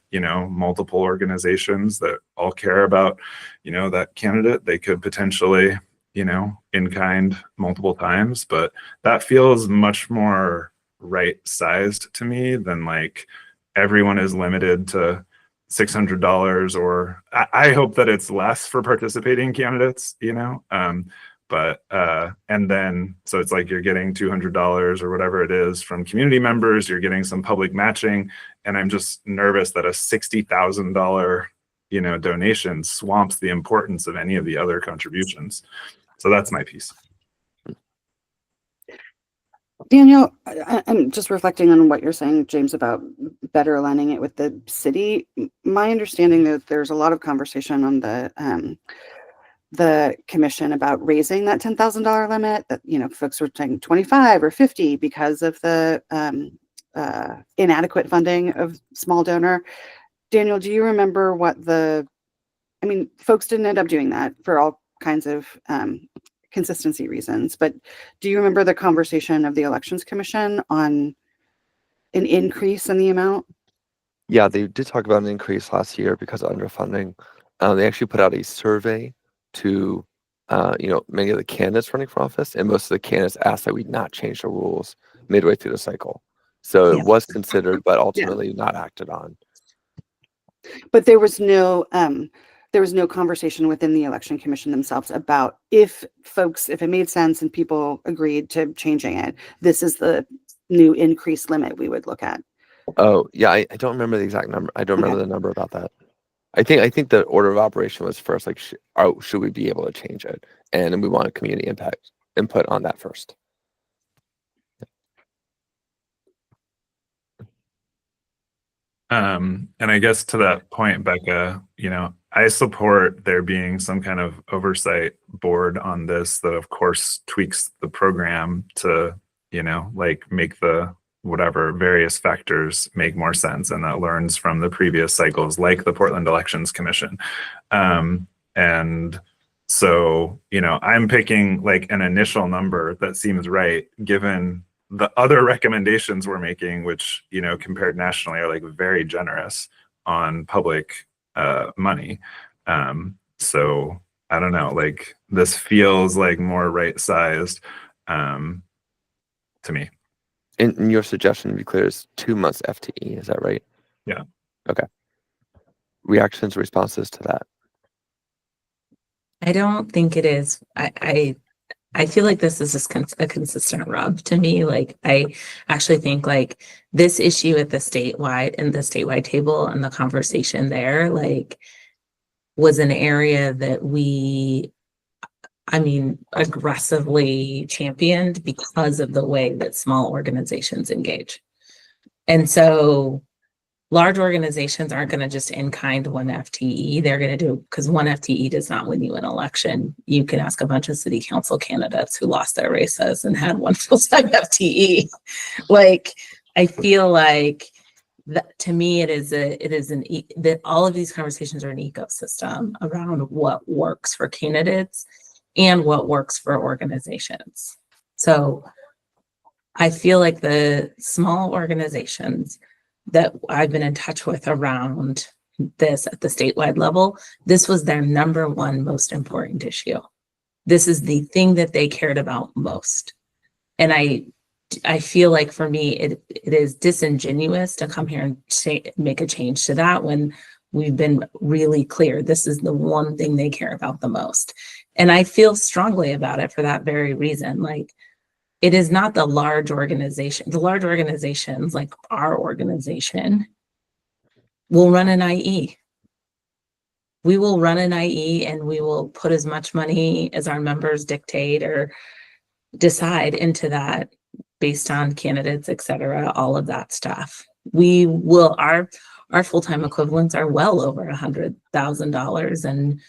multiple organizations that all care about, that candidate, they could potentially, in kind multiple times. But that feels much more right sized to me than like everyone is limited to $600, or I hope that it's less for participating candidates, but and then so it's like you're getting $200 or whatever it is from community members, you're getting some public matching, and I'm just nervous that a $60,000 donation swamps the importance of any of the other contributions. So that's my piece. Daniel, I'm just reflecting on what you're saying, James, about better aligning it with the city. My understanding that there's a lot of conversation on the commission about raising that $10,000 limit, that, folks were saying 25 or 50 because of the inadequate funding of small donor. Daniel, do you remember folks didn't end up doing that for all kinds of consistency reasons, but do you remember the conversation of the Elections Commission on an increase in the amount? Yeah, they did talk about an increase last year because of underfunding. They actually put out a survey to many of the candidates running for office, and most of the candidates asked that we not change the rules midway through the cycle. So Yeah. it was considered, but ultimately not acted on. But there was no conversation within the Election Commission themselves about if it made sense and people agreed to changing it, this is the new increased limit we would look at. Oh, yeah, I don't remember the exact number. I don't remember the number about that. I think the order of operation was first, like, should we be able to change it? And then we wanted community input on that first. And I guess to that point, Becca, I support there being some kind of oversight board on this that, of course, tweaks the program to, make the whatever various factors make more sense, and that learns from the previous cycles, like the Portland Elections Commission. And so, I'm picking like an initial number that seems right, given the other recommendations we're making, which, compared nationally are like very generous on public money. So I don't know, like this feels like more right-sized to me. And your suggestion, to be clear, is 2 months FTE. Is that right? Yeah. Okay. Reactions, responses to that? I don't think it is. I feel like this is just a consistent rub to me. Like, I actually think like this issue at the statewide table and the conversation there, like, was an area that we, aggressively championed because of the way that small organizations engage. And so large organizations aren't going to just in-kind 1 FTE. They're going to do, because 1 FTE does not win you an election. You can ask a bunch of city council candidates who lost their races and had 1 full-time FTE. Like, I feel like that, to me, that all of these conversations are an ecosystem around what works for candidates and what works for organizations. So I feel like the small organizations that I've been in touch with around this at the statewide level, this was their number 1 most important issue. This is the thing that they cared about most. And I feel like for me, it is disingenuous to come here and make a change to that when we've been really clear this is the one thing they care about the most. And I feel strongly about it for that very reason. Like, it is not the large organization. The large organizations, like our organization, will run an IE. We will run an IE and we will put as much money as our members dictate or decide into that based on candidates, et cetera, all of that stuff. We will, our full-time equivalents are well over $100,000, and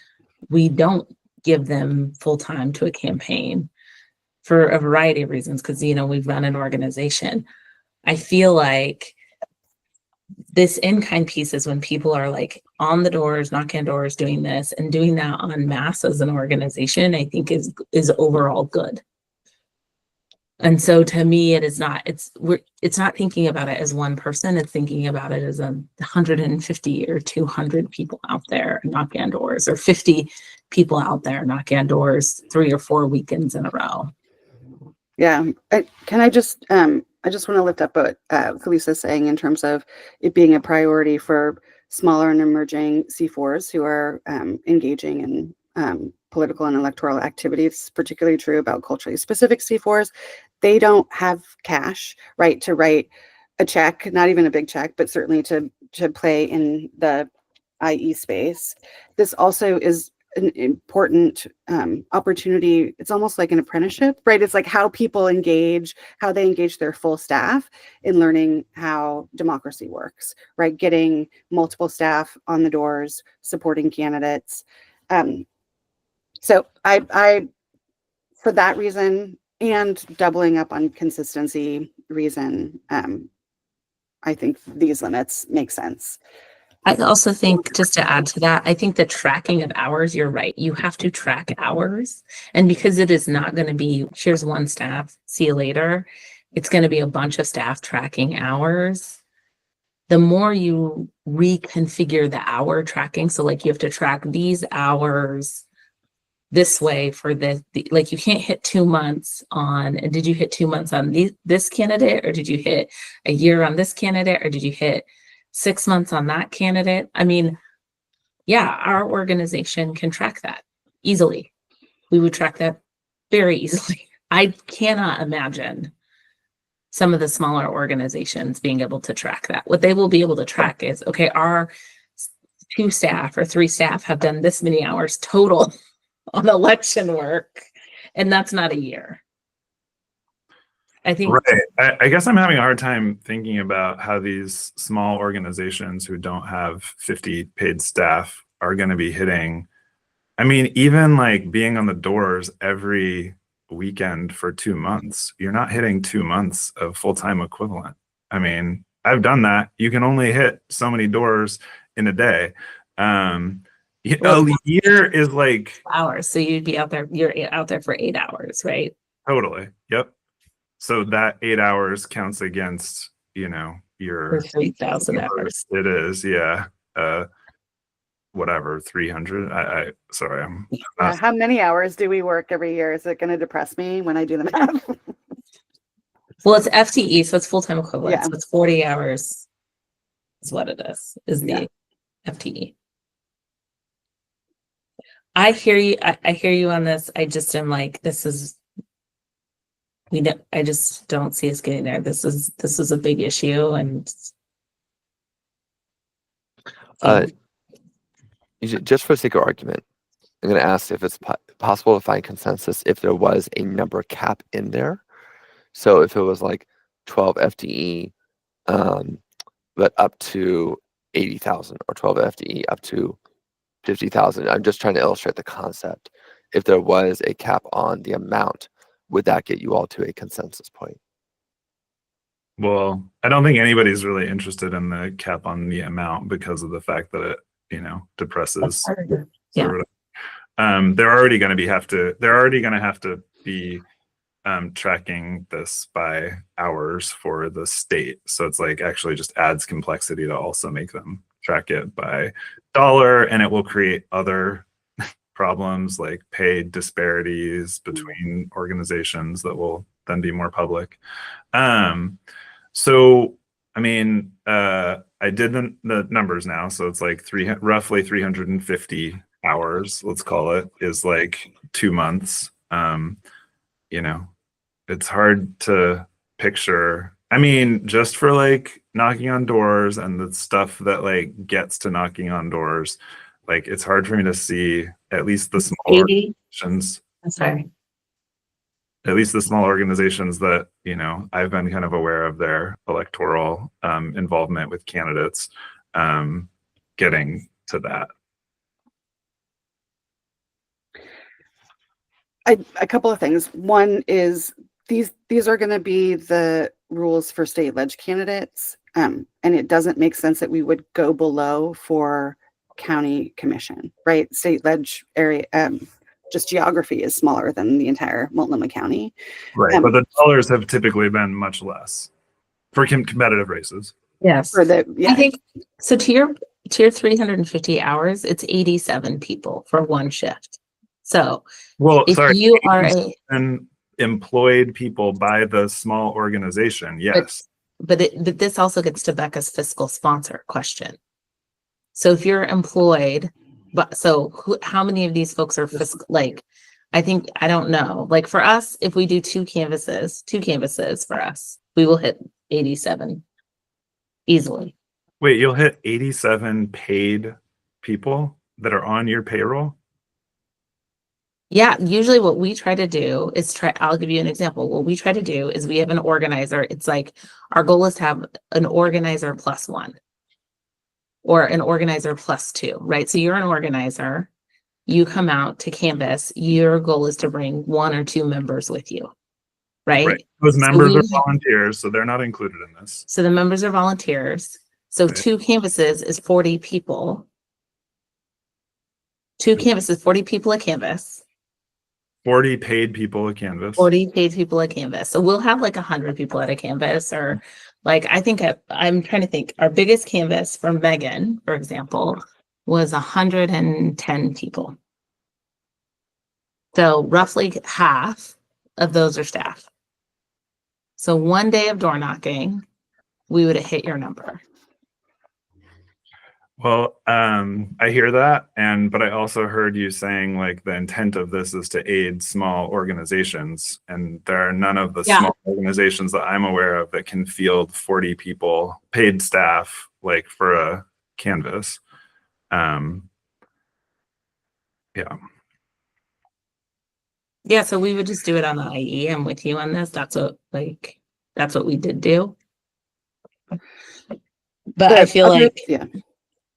we don't give them full-time to a campaign for a variety of reasons, because, we've run an organization. I feel like this in-kind piece is when people are like on the doors, knocking on doors, doing this, and doing that en masse as an organization, I think is overall good. And so to me, it's not thinking about it as one person, it's thinking about it as 150 or 200 people out there knocking on doors, or 50 people out there knocking on doors 3 or 4 weekends in a row. Yeah. I just want to lift up what Felicia's saying in terms of it being a priority for smaller and emerging C4s who are engaging in political and electoral activities, particularly true about culturally specific C4s. They don't have cash, right, to write a check, not even a big check, but certainly to play in the IE space. This also is an important opportunity. It's almost like an apprenticeship, right? It's like how people engage, how they engage their full staff in learning how democracy works, right? Getting multiple staff on the doors, supporting candidates. So I, for that reason, and doubling up on consistency reason, I think these limits make sense. I also think, just to add to that, I think the tracking of hours, you're right. You have to track hours. And because it is not going to be, here's one staff, see you later. It's going to be a bunch of staff tracking hours. The more you reconfigure the hour tracking, so like you have to track these hours this way for like you can't hit 2 months on, did you hit 2 months on this candidate, or did you hit a year on this candidate, or did you hit 6 months on that candidate? I mean, yeah, our organization can track that easily. We would track that very easily. I cannot imagine some of the smaller organizations being able to track that. What they will be able to track is, okay, our 2 staff or 3 staff have done this many hours total on election work, and that's not a year. I think right. I guess I'm having a hard time thinking about how these small organizations who don't have 50 paid staff are going to be hitting. I mean, even like being on the doors every weekend for 2 months, you're not hitting 2 months of full-time equivalent. I mean, I've done that. You can only hit so many doors in a day. A year is like hours. So you'd be out there, you're out there for 8 hours, right? Totally. Yep. So that 8 hours counts against, your 3,000 hours. It is, yeah. Whatever, 300. Sorry, I'm not. How many hours do we work every year? Is it going to depress me when I do the math? Well, it's FTE, so it's full-time equivalent. Yeah. So it's 40 hours is what it is the FTE. I hear you. I hear you on this. I just am like, I just don't see us getting there. This is a big issue, and just for the sake of argument, I'm going to ask if it's possible to find consensus if there was a number cap in there. So if it was like 12 FTE, but up to 80,000, or 12 FTE up to 50,000. I'm just trying to illustrate the concept. If there was a cap on the amount, would that get you all to a consensus point? Well, I don't think anybody's really interested in the cap on the amount because of the fact that it, depresses. Yeah. They're already going to have to be tracking this by hours for the state. So it's like actually just adds complexity to also make them track it by dollar, and it will create other problems like pay disparities between organizations that will then be more public. So, I mean, I did the numbers now. So it's like roughly 350 hours, let's call it, is like 2 months. It's hard to picture. I mean, just for like knocking on doors and the stuff that like gets to knocking on doors, like it's hard for me to see at least the small organizations. I'm sorry. At least the small organizations that, I've been kind of aware of their electoral involvement with candidates, getting to that. A couple of things. One is these are going to be the rules for state ledge candidates, and it doesn't make sense that we would go below for county commission, right? State ledge area, just geography is smaller than the entire Multnomah County. Right, but the dollars have typically been much less for competitive races. Yes. I think so. To your 350 hours, it's 87 people for one shift. So, if you are employed people by the small organization, yes. But this also gets to Becca's fiscal sponsor question. So if you're employed, but so how many of these folks are like, I don't know. Like for us, if we do two canvases for us, we will hit 87 easily. Wait, you'll hit 87 paid people that are on your payroll? Yeah, usually what we try to do is I'll give you an example. What we try to do is we have an organizer. It's like our goal is to have an organizer +1 or an organizer +2, right? So you're an organizer, you come out to canvas, your goal is to bring 1 or 2 members with you, right? Those So members are volunteers, so they're not included in this. So the members are volunteers. So Okay. 2 canvases is 40 people. 2 canvases, 40 people a canvas. 40 paid people a canvas. 40 paid people at canvas. So we'll have like 100 people at a canvas, or like, I think I'm trying to think, our biggest canvas for Megan, for example, was 110 people. So roughly half of those are staff. So one day of door knocking, we would have hit your number. Well, I hear that, but I also heard you saying like the intent of this is to aid small organizations, and there are none of the small organizations that I'm aware of that can field 40 people, paid staff, like for a canvas. Yeah, so we would just do it on the IE. I'm with you on this. That's what we did do. But I feel like,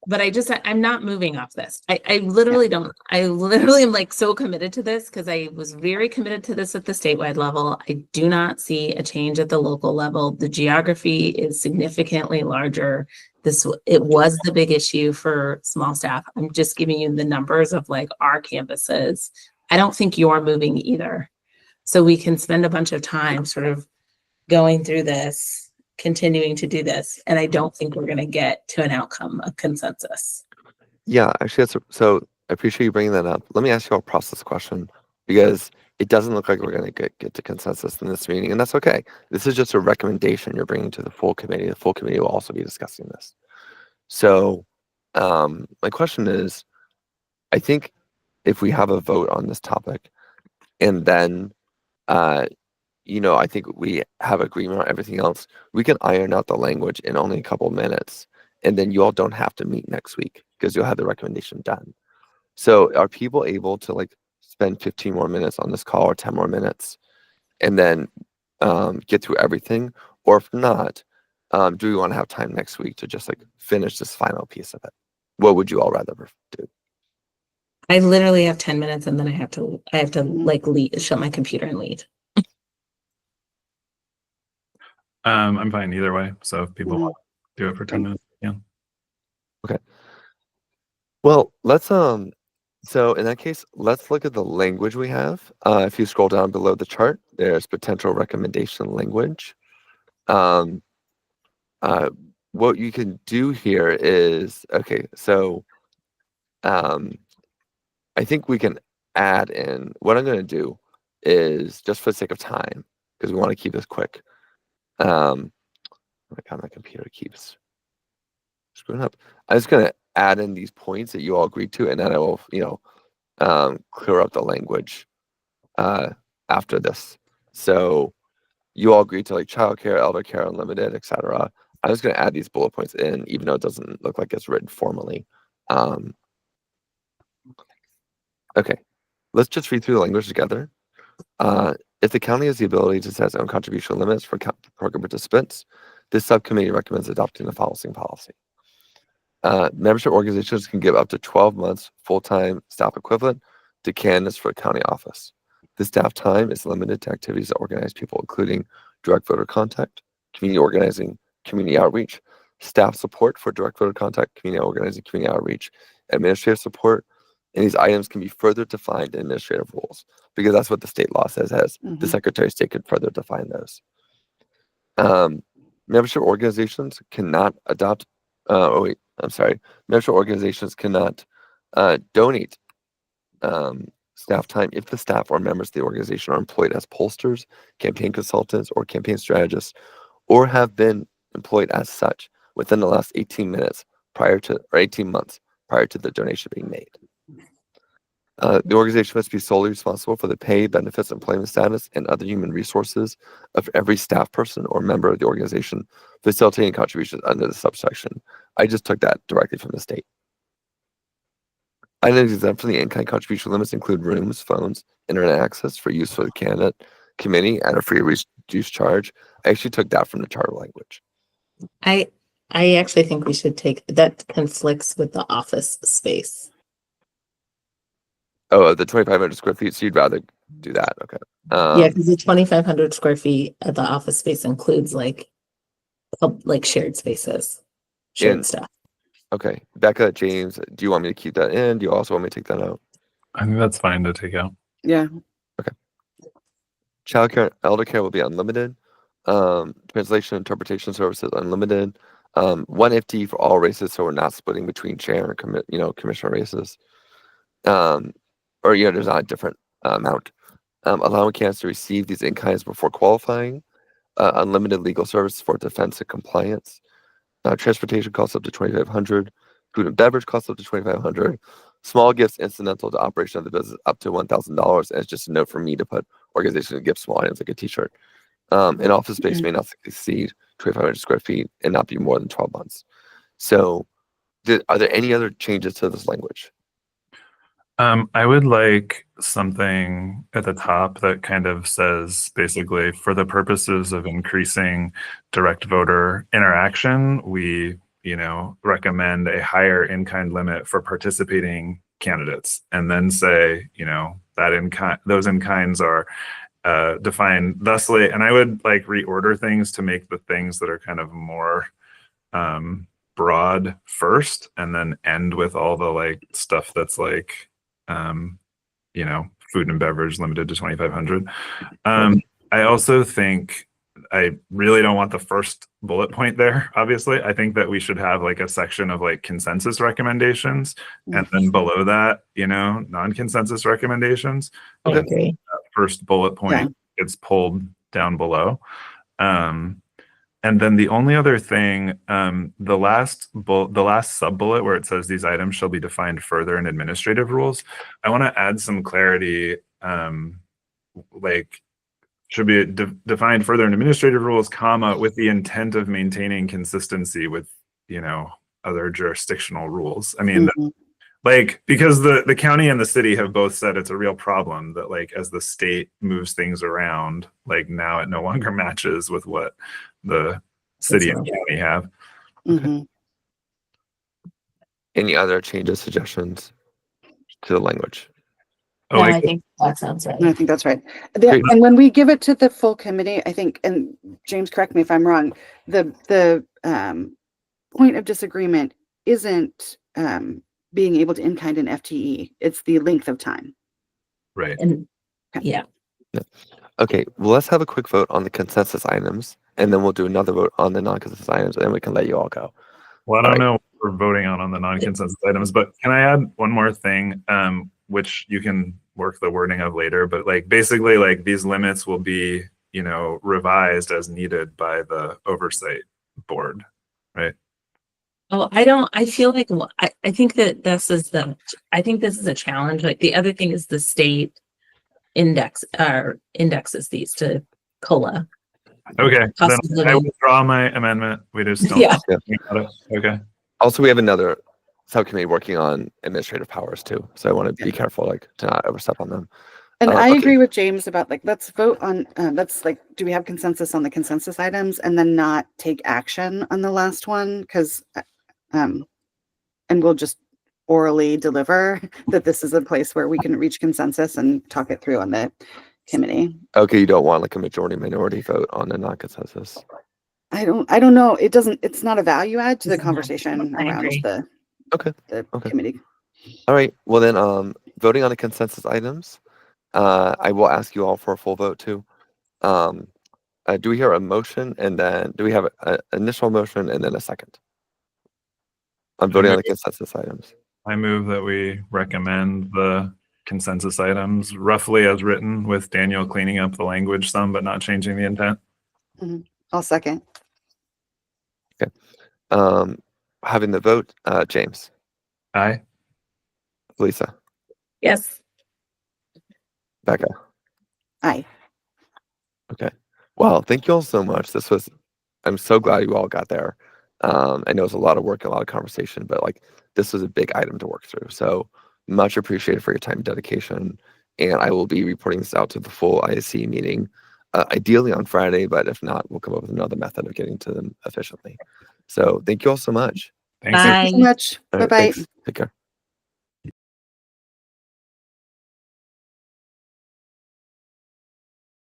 but I'm not moving off this. I literally don't. I literally am like so committed to this because I was very committed to this at the statewide level. I do not see a change at the local level. The geography is significantly larger. It was the big issue for small staff. I'm just giving you the numbers of like our campuses. I don't think you're moving either. So we can spend a bunch of time sort of going through this, continuing to do this, and I don't think we're going to get to an outcome, a consensus. Yeah, actually, so I appreciate you bringing that up. Let me ask you a process question, because it doesn't look like we're going to get to consensus in this meeting, and that's okay. This is just a recommendation you're bringing to the full committee. The full committee will also be discussing this. So my question is, I think if we have a vote on this topic, and then I think we have agreement on everything else, we can iron out the language in only a couple minutes, and then you all don't have to meet next week because you'll have the recommendation done. So are people able to like spend 15 more minutes on this call or 10 more minutes and then get through everything? Or if not, do we want to have time next week to just like finish this final piece of it? What would you all rather do? I literally have 10 minutes and then I have to like shut my computer and leave. I'm fine either way. So if people want to do it for 10 minutes, yeah. Okay. Well, let's so in that case, let's look at the language we have. If you scroll down below the chart, there's potential recommendation language. What you can do here is, okay, so I think we can add in, what I'm going to do is, just for the sake of time, because we want to keep this quick. Oh my God, my computer keeps screwing up. I'm just going to add in these points that you all agreed to, and then I will, clear up the language after this. So you all agreed to like childcare, elder care, unlimited, etc. I'm just going to add these bullet points in, even though it doesn't look like it's written formally. Okay, let's just read through the language together. If the county has the ability to set its own contribution limits for program participants, this subcommittee recommends adopting the following policy. Membership organizations can give up to 12 months full-time staff equivalent to candidates for a county office. The staff time is limited to activities that organize people, including direct voter contact, community organizing, community outreach, staff support for direct voter contact, community organizing, community outreach, administrative support, and these items can be further defined in administrative rules, because that's what the state law says, the Secretary of State could further define those. Membership organizations cannot adopt, membership organizations cannot donate staff time if the staff or members of the organization are employed as pollsters, campaign consultants, or campaign strategists, or have been employed as such within the last 18 minutes prior to, or 18 months prior to the donation being made. The organization must be solely responsible for the pay, benefits, employment status, and other human resources of every staff person or member of the organization facilitating contributions under the subsection. I just took that directly from the state. Items exempt from the in-kind contribution limits include rooms, phones, internet access for use for the candidate committee at a free reduced charge. I actually took that from the charter language. I actually think we should take that conflicts with the office space. Oh, the 2,500 square feet. So you'd rather do that? Okay. Yeah, because the 2,500 square feet at the office space includes like shared spaces, shared stuff. Okay, Becca, James, do you want me to keep that in? Do you also want me to take that out? I think that's fine to take out. Yeah. Childcare and elder care will be unlimited. Translation interpretation services unlimited. 1 FTE for all races, so we're not splitting between chair and commissioner races. There's not a different amount. Allowing candidates to receive these in-kinds before qualifying. Unlimited legal service for defense and compliance. Transportation costs up to $2,500. Food and beverage costs up to $2,500. Small gifts incidental to operation of the business up to $1,000. And it's just a note for me to put organization to give small items like a T-shirt. An office space may not exceed 2,500 square feet and not be more than 12 months. So, are there any other changes to this language? I would like something at the top that kind of says basically, for the purposes of increasing direct voter interaction, we, recommend a higher in-kind limit for participating candidates, and then say, that those in-kinds are defined thusly. And I would like reorder things to make the things that are kind of more broad first, and then end with all the like stuff that's like food and beverage limited to 2,500. I also think I really don't want the first bullet point there. Obviously, I think that we should have like a section of like consensus recommendations, and then below that, non-consensus recommendations. I agree. First bullet point gets pulled down below. And then the only other thing, the last sub bullet where it says these items shall be defined further in administrative rules, I want to add some clarity, should be defined further in administrative rules, comma, with the intent of maintaining consistency with, other jurisdictional rules. I mean, because the county and the city have both said it's a real problem that like as the state moves things around, like now it no longer matches with what the city and county have. Mm-hmm. Any other changes, suggestions to the language? No, I think that sounds right. I think that's right. And when we give it to the full committee, I think, and James, correct me if I'm wrong, the point of disagreement isn't being able to in-kind an FTE. It's the length of time. Right. And yeah. Okay, well, let's have a quick vote on the consensus items, and then we'll do another vote on the non-consensus items, and then we can let you all go. Well, I don't know what we're voting on the non-consensus items, but can I add one more thing, which you can work the wording of later, but like basically like these limits will be, revised as needed by the oversight board, right? Oh, I feel like, I think that this is a challenge. Like the other thing is the state indexes these to COLA. Okay, then I withdraw my amendment. We just don't. Yeah. Okay. Also, we have another subcommittee working on administrative powers too, so I want to be careful, like to not overstep on them. And I agree with James about like let's vote on do we have consensus on the consensus items and then not take action on the last one, because and we'll just orally deliver that this is a place where we can reach consensus and talk it through on the committee. Okay, you don't want like a majority minority vote on the non-consensus. I don't know. It's not a value add to the conversation around the committee. All right. Well then, voting on the consensus items, I will ask you all for a full vote too. Do we hear a motion, and then do we have an initial motion and then a second? I'm voting on the consensus items. I move that we recommend the consensus items roughly as written, with Daniel cleaning up the language some, but not changing the intent. I'll second. Okay. Having the vote, James, Aye. Lisa, Yes. Becca. Aye. Okay. Well, thank you all so much. I'm so glad you all got there. I know it's a lot of work, a lot of conversation, but like this was a big item to work through. So much appreciated for your time and dedication. And I will be reporting this out to the full ISC meeting, ideally on Friday, but if not, we'll come up with another method of getting to them efficiently. So thank you all so much. Thanks. Bye. So much. All Bye right, bye. thanks. Take care.